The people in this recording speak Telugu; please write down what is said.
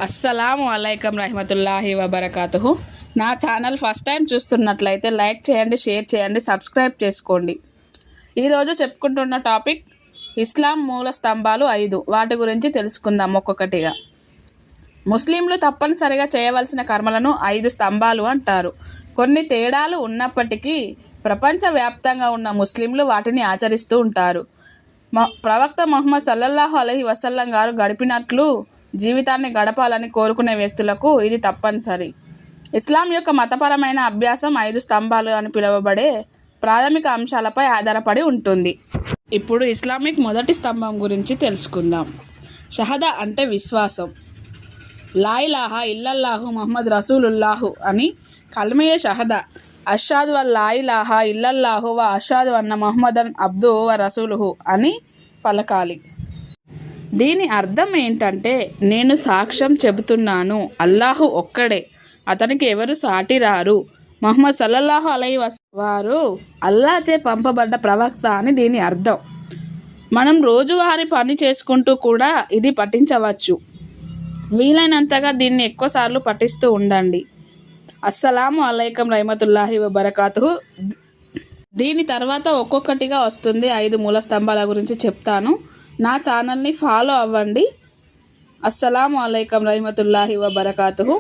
అస్సలాము అలైకం రహమతుల్లాహి వబరకాతుహు. నా ఛానల్ ఫస్ట్ టైం చూస్తున్నట్లయితే లైక్ చేయండి, షేర్ చేయండి, సబ్స్క్రైబ్ చేసుకోండి. ఈరోజు చెప్పుకుంటున్న టాపిక్ ఇస్లాం మూల స్తంభాలు 5. వాటి గురించి తెలుసుకుందాం ఒక్కొక్కటిగా. ముస్లింలు తప్పనిసరిగా చేయవలసిన కర్మలను 5 స్తంభాలు అంటారు. కొన్ని తేడాలు ఉన్నప్పటికీ ప్రపంచవ్యాప్తంగా ఉన్న ముస్లింలు వాటిని ఆచరిస్తూ ఉంటారు. ప్రవక్త ముహమ్మద్ సల్లల్లాహు అలైహి వసల్లం గారు గడిపినట్లు జీవితాన్ని గడపాలని కోరుకునే వ్యక్తులకు ఇది తప్పనిసరి. ఇస్లాం యొక్క మతపరమైన అభ్యాసం 5 స్తంభాలు అని పిలువబడే ప్రాథమిక అంశాలపై ఆధారపడి ఉంటుంది. ఇప్పుడు ఇస్లామిక్ మొదటి స్తంభం గురించి తెలుసుకుందాం. షహదా అంటే విశ్వాసం. లా ఇలాహా ఇల్లల్లాహు ముహమ్మద్ రసూలుల్లాహు అని కల్మయే షహదా. అషాదు అల్ లా ఇలాహా ఇల్లల్లాహు వ అషాదు అన్న ముహమ్మదన్ అబ్దు వ రసూలుహు అని పలకాలి. దీని అర్థం ఏంటంటే, నేను సాక్ష్యం చెబుతున్నాను, అల్లాహు ఒక్కడే, అతనికి ఎవరు సాటి రారు, ముహమ్మద్ సల్లల్లాహు అలైహి వారు అల్లాచే పంపబడ్డ ప్రవక్త అని దీని అర్థం. మనం రోజువారీ పని చేసుకుంటూ కూడా ఇది పఠించవచ్చు. వీలైనంతగా దీన్ని ఎక్కువసార్లు పఠిస్తూ ఉండండి. అస్సలాము అలైకం రహమతుల్లాహి వబరకాతుహు. దీని తర్వాత ఒక్కొక్కటిగా వస్తుంది. 5 మూల స్తంభాల గురించి చెప్తాను. నా ఛానల్ని ఫాలో అవ్వండి. అస్సలాము అలైకం రహమతుల్లాహి వబరకాతుహు.